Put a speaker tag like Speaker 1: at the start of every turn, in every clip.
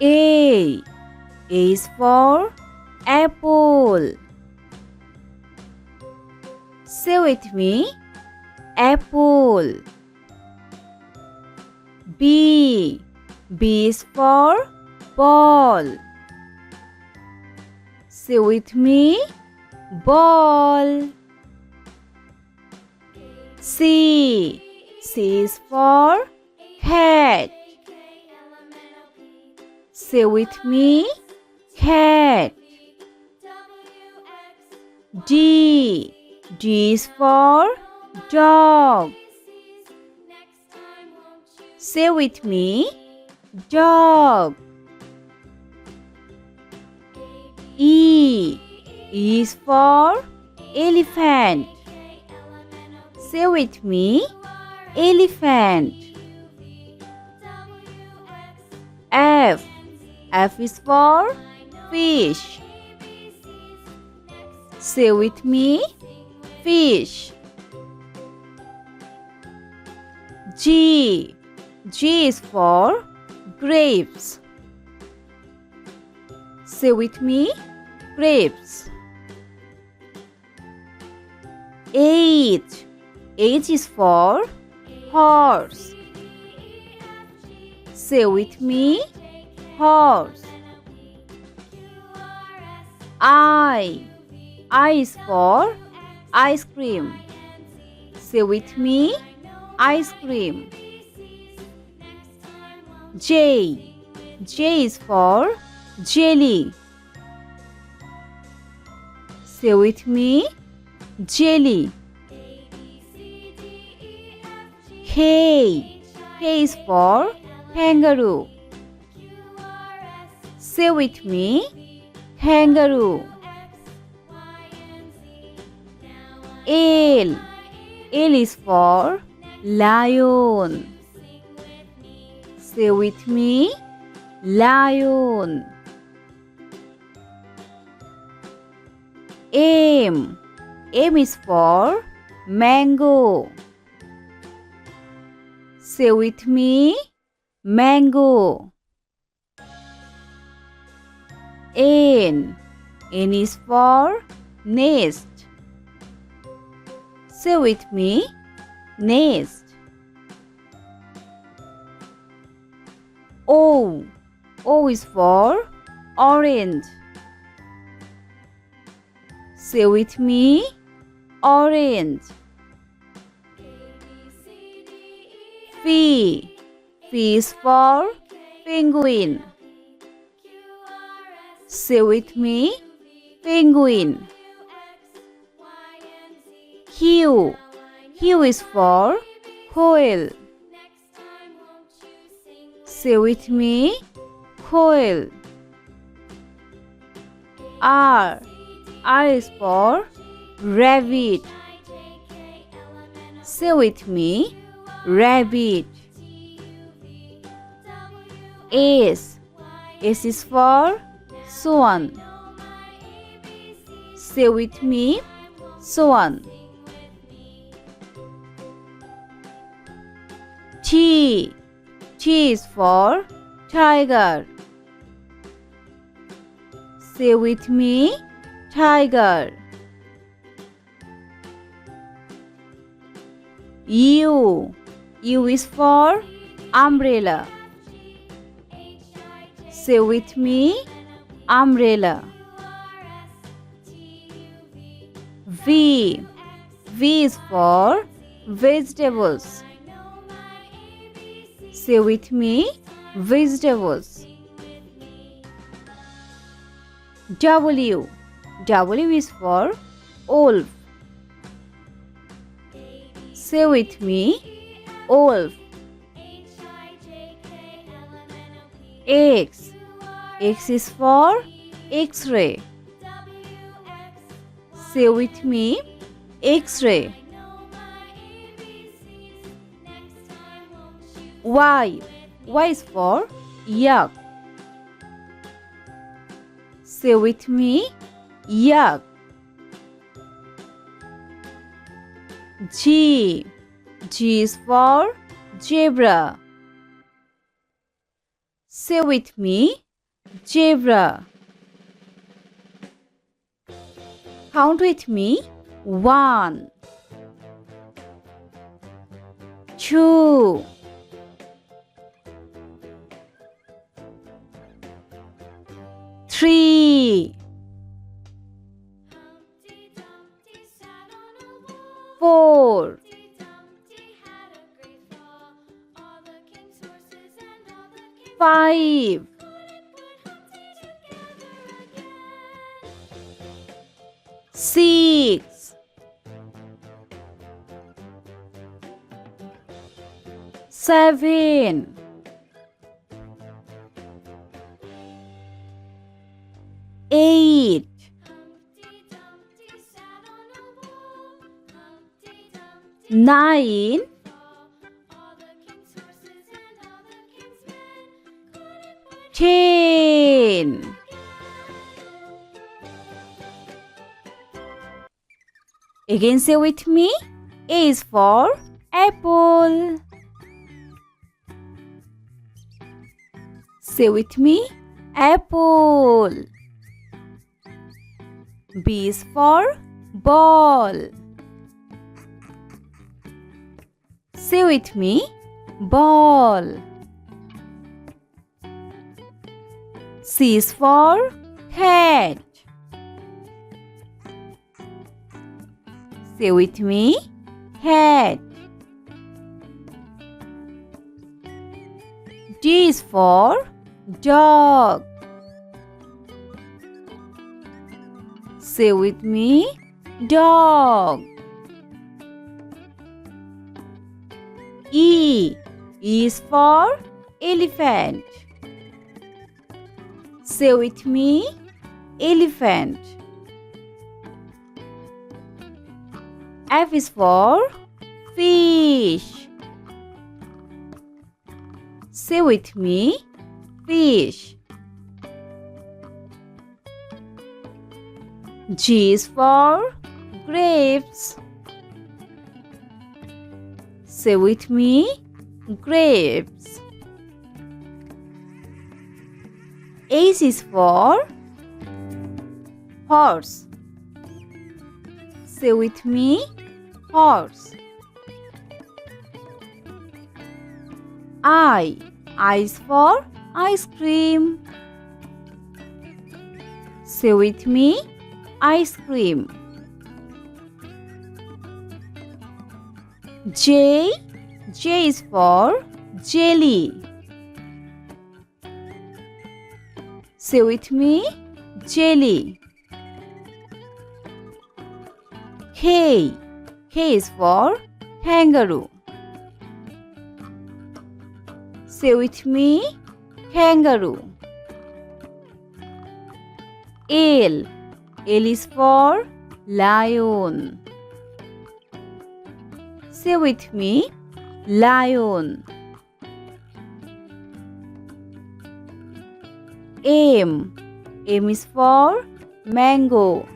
Speaker 1: A. A is for apple. Say with me. Apple. B. B is for ball. Say with me. Ball. C. C is for cat. Say with me. Cat. D. D is for dog. Say with me. Dog. E. E is for elephant. Say with me. Elephant. F. F is for fish. Say with me. Fish. G. G is for grapes. Say with me. Grapes. H. H is for horse. Say with me. Horse. I. I is for ice cream. Say with me. Ice cream. J. J is for jelly. Say with me. Jelly. K. K is for kangaroo. Say with me. Kangaroo. L. L is for lion. Say with me. Lion. M. M is for mango. Say with me. Mango. N. N is for nest. Say with me. Nest. O. O is for orange. Say with me. Orange. P. P is for penguin. Say with me. Penguin. Q. Q is for quail. Say with me. Quail. R. R is for rabbit. Say with me. Rabbit. S. S is for swan. Say with me. Swan. T. T is for tiger. Say with me. Tiger. U. U is for umbrella. Say with me. Umbrella. V. V is for vegetables. Say with me. Vegetables. W. W is for wolf. Say with me. Wolf. X. X is for X-ray. Say with me. X-ray. Y. Y is for yak. Say with me. Yak. G. G is for zebra. Say with me. Zebra. Count with me. 1, 2, 3, 4, 5, 6, 7, 8, 9, 10. Again say with me. A is for apple. Say with me. Apple. B is for ball. Say with me. Ball. C is for cat. Say with me. Cat. D is for dog. Say with me. Dog. E is for elephant. Say with me. Elephant. F is for fish. Say with me. Fish. G is for grapes. Say with me. Grapes. H is for horse. Say with me. Horse. I is for ice cream. Say with me. Ice cream. J is for jelly. Say with me. Jelly. K is for kangaroo. Say with me. Kangaroo. L is for lion. Say with me. Lion. M is for mango.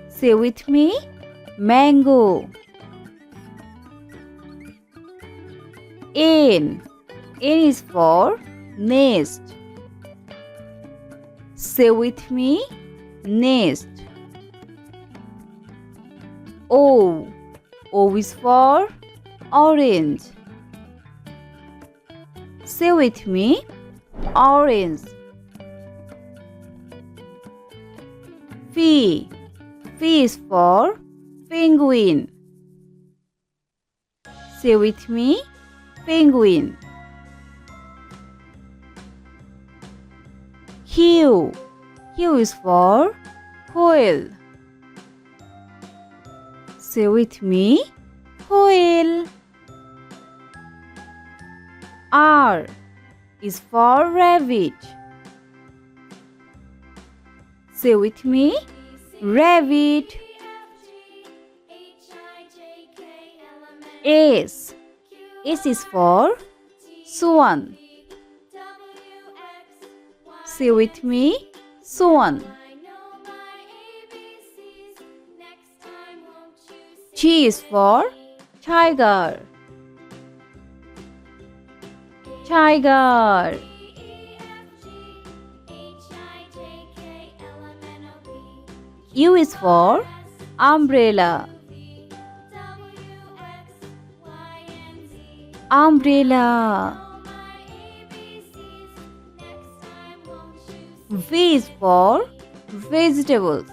Speaker 1: Say with me. Mango. N is for nest. Say with me. Nest. O is for orange. Say with me. Orange. P is for penguin. Say with me. Penguin. Q is for quail. Say with me. Quail. R is for rabbit. Say with me. Rabbit. S is for swan. Say with me. Swan. T is for tiger. Tiger. U is for umbrella. Umbrella. V is for vegetables.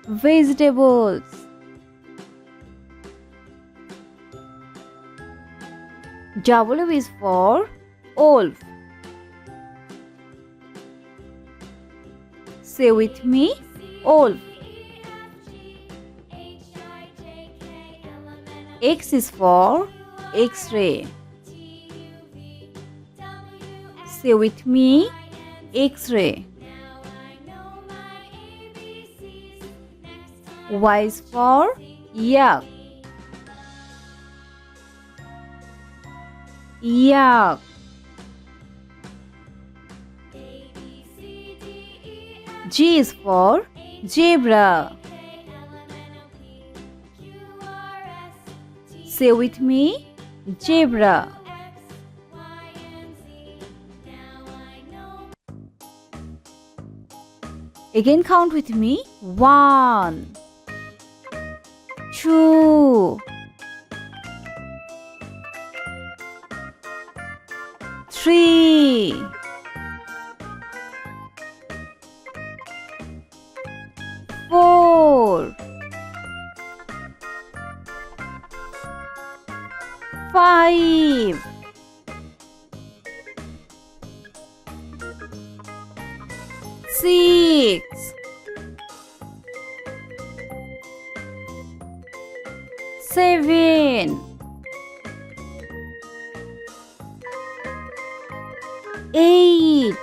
Speaker 1: Vegetables. W is for wolf. Say with me, wolf. X is for X-ray. Say with me, X-ray. Y is for yak. Yak. G is for zebra. Say with me, zebra. Again count with me. 1, 2, 3, 4, 5, 6, 7, 8,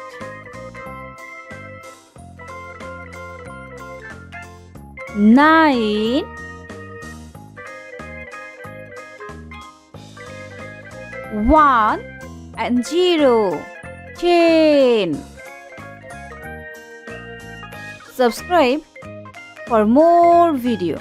Speaker 1: 9, 1 and 0, 10. Subscribe for more video.